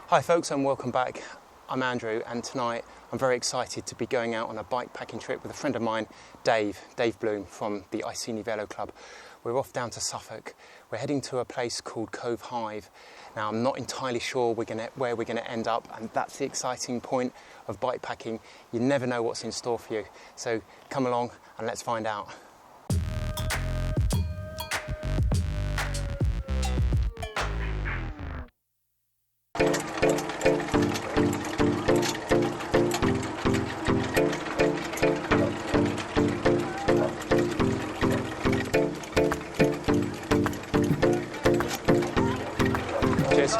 Hi folks and welcome back. I'm Andrew and tonight I'm very excited to be going out on a bike packing trip with a friend of mine, Dave Bloom from the Iceni Velo Club. We're off down to Suffolk. We're heading to a place called Covehithe. Now I'm not entirely sure where we're going to end up, and that's the exciting point of bike packing. You never know what's in store for you. So come along and let's find out. Cheers.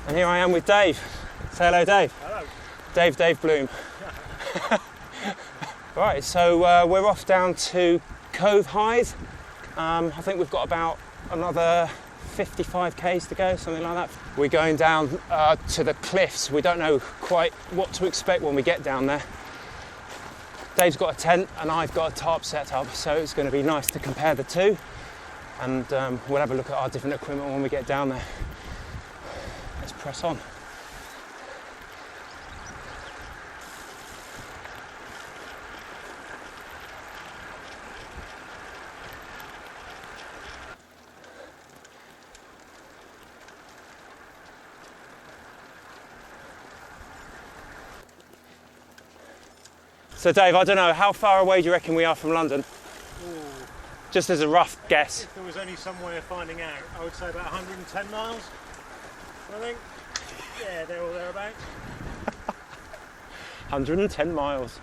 And here I am with Dave. Say hello, Dave. Hello. Dave Bloom. Right, so we're off down to Covehithe. I think we've got about another 55 k's to go, something like that. We're going down to the cliffs. We don't know quite what to expect when we get down there. Dave's got a tent and I've got a tarp set up, so it's going to be nice to compare the two. And we'll have a look at our different equipment when we get down there. Let's press on. So Dave, I don't know, how far away do you reckon we are from London? Ooh. Just as a rough guess. If there was only some way of finding out, I would say about 110 miles, I think. Yeah, they're all thereabouts. 110 miles.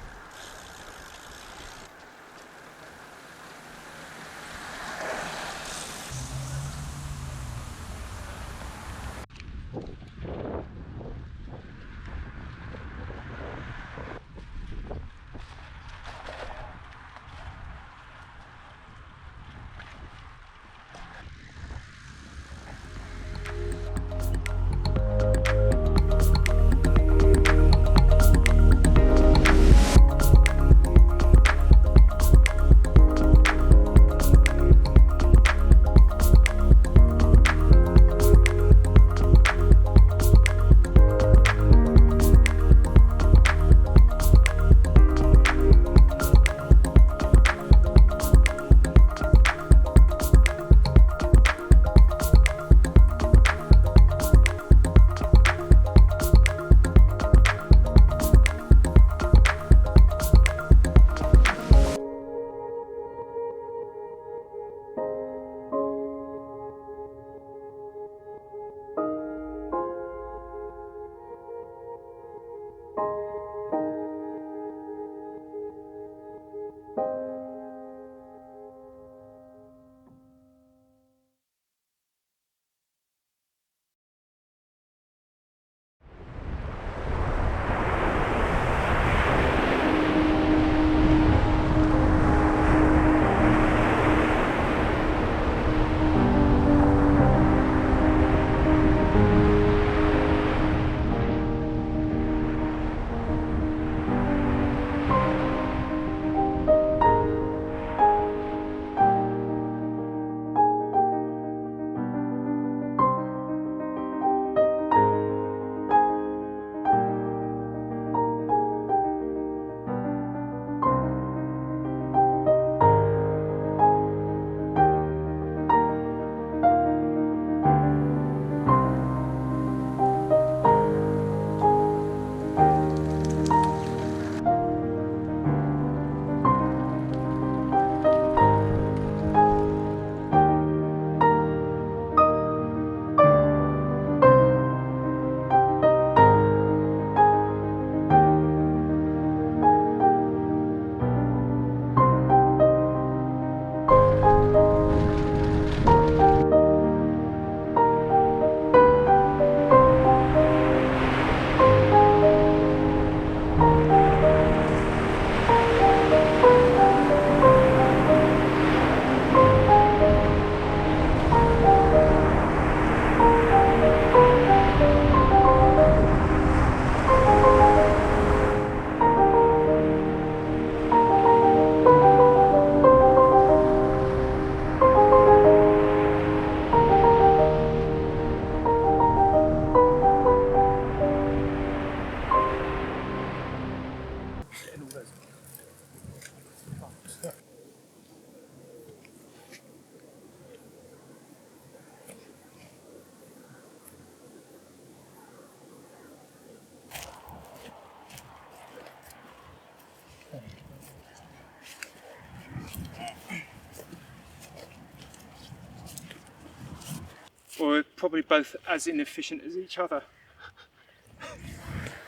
Or we're probably both as inefficient as each other.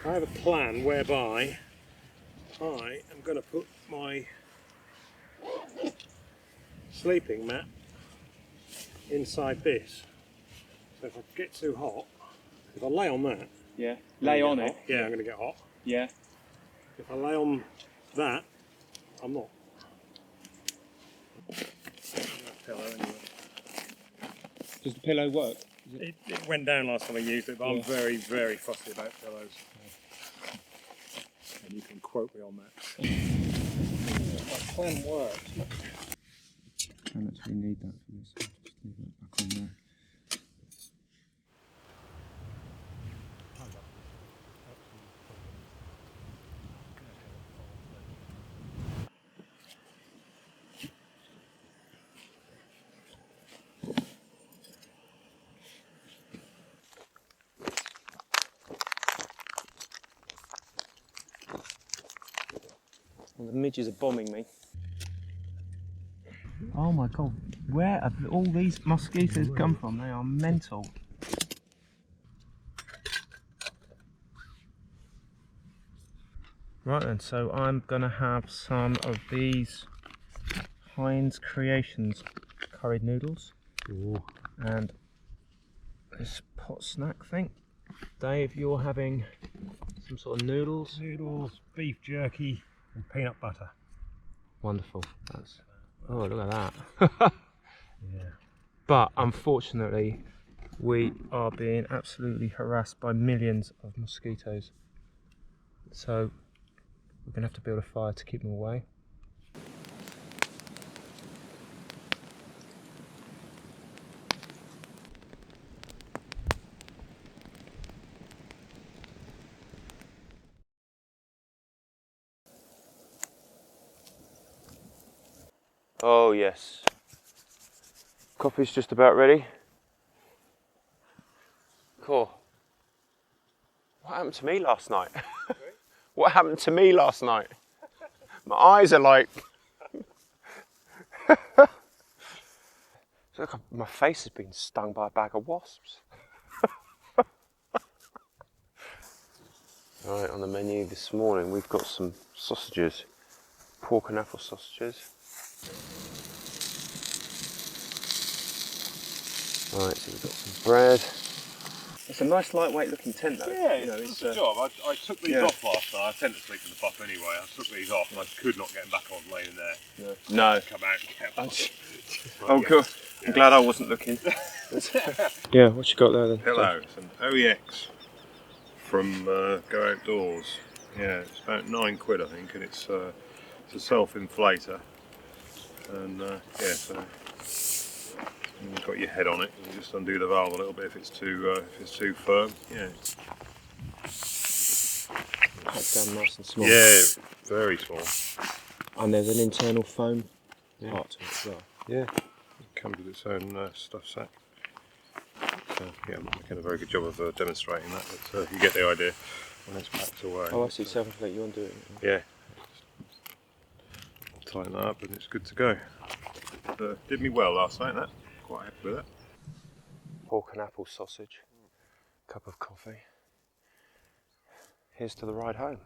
I have a plan whereby I am going to put my sleeping mat inside this. So if I get too hot, if I lay on that, Yeah, lay on it. hot. Yeah, I'm going to get hot. Yeah. If I lay on that, I'm not. Pillow anyway. Does the pillow work? It went down last time I used it, but I'm very, very fussy about pillows. And you can quote me on that. My plan worked. I don't actually need that for this. Just leave it back on there. Well, the midges are bombing me. Oh my god, where have all these mosquitoes come from? They are mental. Right then, so I'm gonna have some of these Heinz Creations curried noodles. Ooh. And this pot snack thing. Dave, you're having some sort of noodles? Noodles, beef jerky and peanut butter. Wonderful. That's, oh, look at that. Yeah. But unfortunately, we are being absolutely harassed by millions of mosquitoes. So we're going to have to build a fire to keep them away. Oh yes. Coffee's just about ready. Cool. What happened to me last night? What happened to me last night? My eyes are like... It's like my face has been stung by a bag of wasps. Right, on the menu this morning we've got some sausages. Pork and apple sausages. Right, so we've got some bread. It's a nice lightweight looking tent though. Yeah, you know, it's a job. I took these off last night. I tend to sleep in the buff anyway. I took these off and I could not get them back on laying there. No. Come out and get them. Oh good. I'm glad I wasn't looking. Yeah, what you got there then? Hello, it's an OEX from Go Outdoors. Yeah, it's about £9 I think, and it's a self-inflator. And yeah, so you've got your head on it. You just undo the valve a little bit if it's too firm. Yeah. That's down nice and small. Yeah, very small. And there's an internal foam part to it as well. Yeah, it comes with its own stuff sack. So, yeah, I'm not making a very good job of demonstrating that, but you get the idea when it's packed away. Oh, I see. Self-inflate, you undo it. Yeah. Tighten that up and it's good to go. Did me well last night, that. Quite happy with that. Pork and apple sausage, cup of coffee. Here's to the ride home.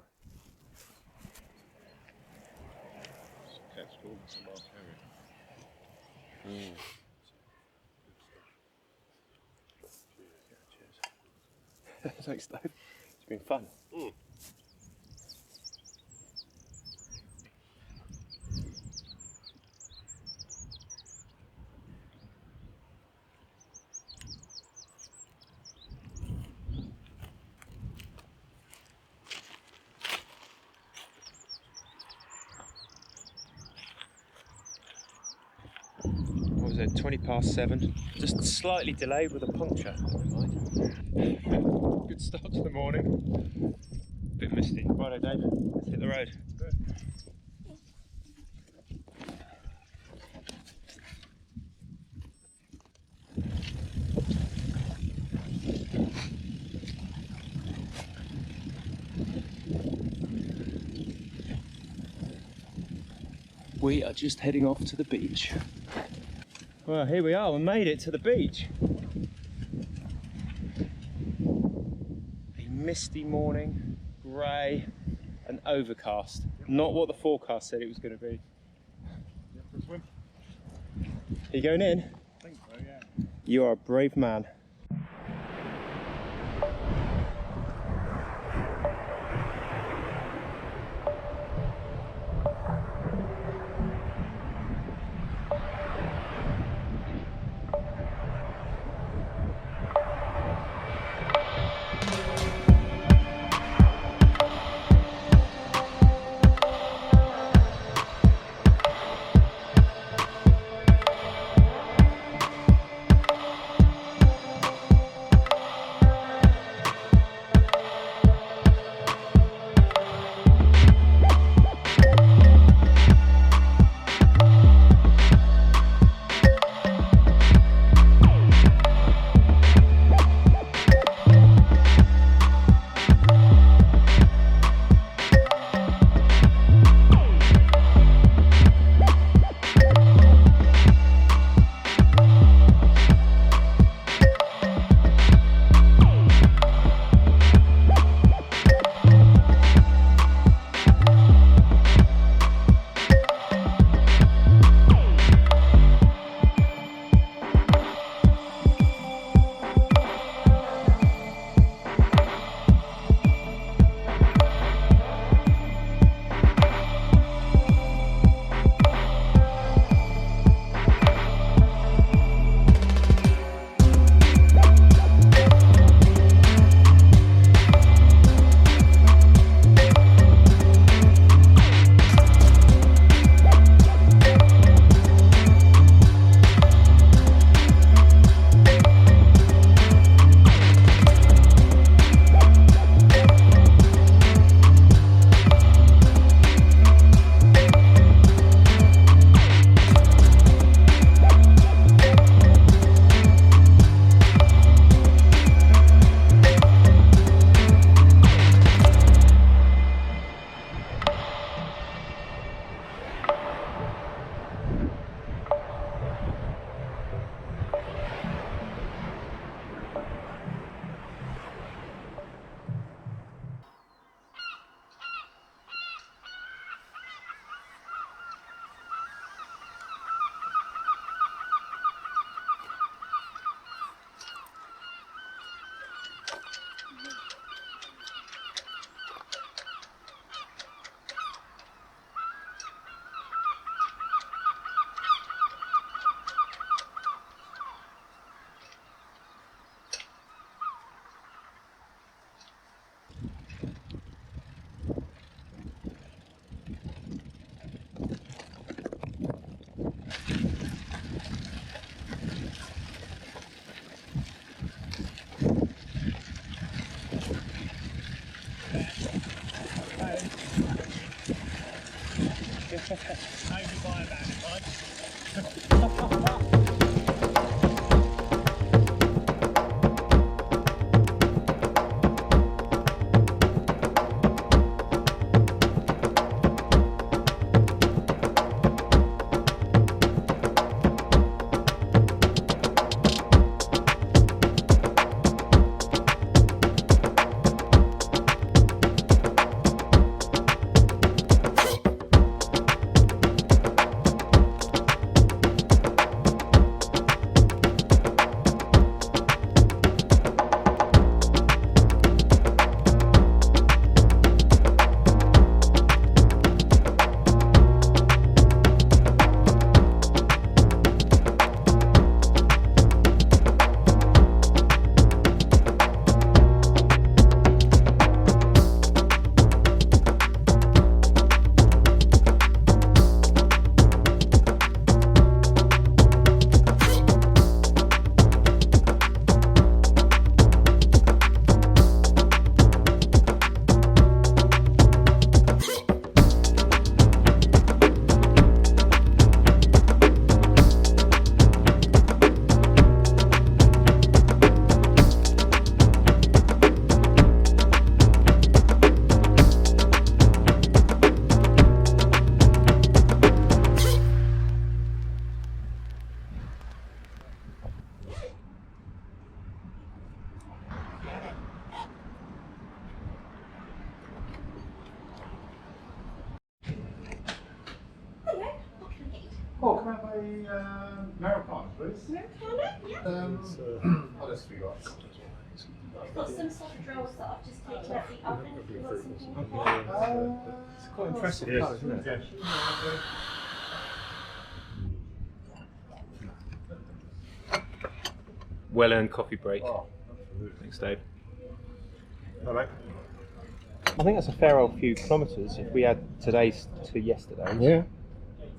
Cheers. Thanks, Dave. It's been fun. What was it, 7:20? Just slightly delayed with a puncture. Good start to the morning. Bit misty. Righto, Dave. Let's hit the road. We are just heading off to the beach. Well, here we are, we made it to the beach. misty morning, grey and overcast. Not what the forecast said it was going to be. For a swim? Are you going in? I think so, yeah. You are a brave man. Americano, please. Americano? Yeah. What else have we got? I've got some soft rolls that I've just taken out the oven. If you want something like It's quite impressive Yes. colour, isn't it? Yes. Well earned coffee break. Oh, absolutely. Thanks, Dave. Hello. I think that's a fair old few kilometres if we add today's to yesterday's. Yeah.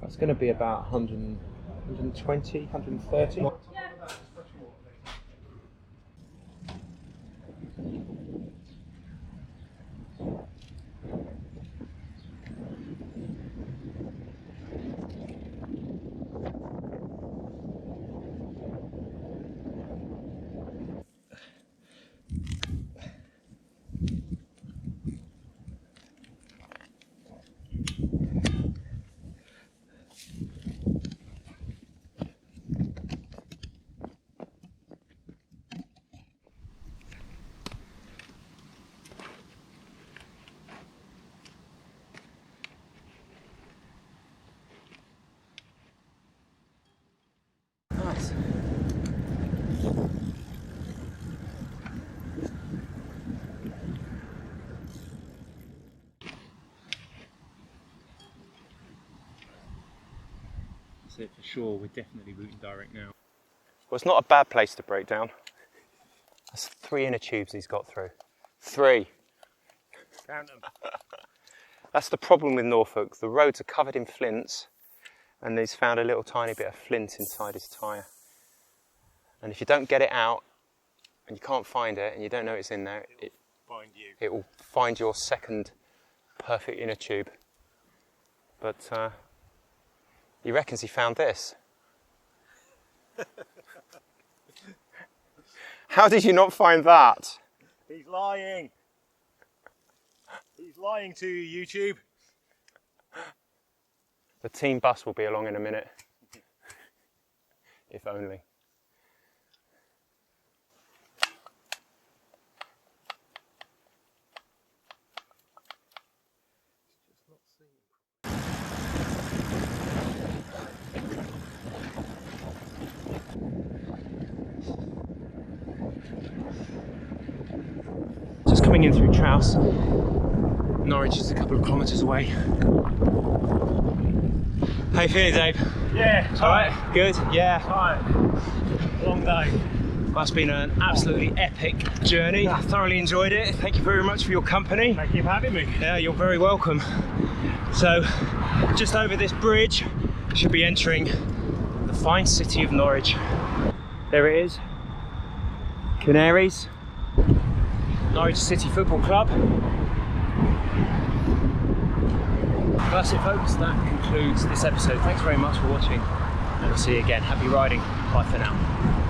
That's going to be about 100, 120, 130. Nice. That's it for sure, we're definitely routing direct now. Well, it's not a bad place to break down. That's 3 inner tubes he's got through. 3. Count them. That's the problem with Norfolk. The roads are covered in flints, and he's found a little tiny bit of flint inside his tyre. And if you don't get it out, and you can't find it, and you don't know it's in there, Find you. it will find your second perfect inner tube. But he reckons he found this. How did you not find that? He's lying. He's lying to you, YouTube. The team bus will be along in a minute. If only. Just coming in through Trouse. Norwich is a couple of kilometres away. How you feeling, Dave? Yeah, Alright, good, yeah. tired. Long day. Well, it's been an absolutely epic journey. I thoroughly enjoyed it. Thank you very much for your company. Thank you for having me. Yeah, you're very welcome. So, just over this bridge, should be entering the fine city of Norwich. There it is. Canaries. Norwich City Football Club. That's it, folks. That concludes this episode. Thanks very much for watching, and we'll see you again. Happy riding. Bye for now.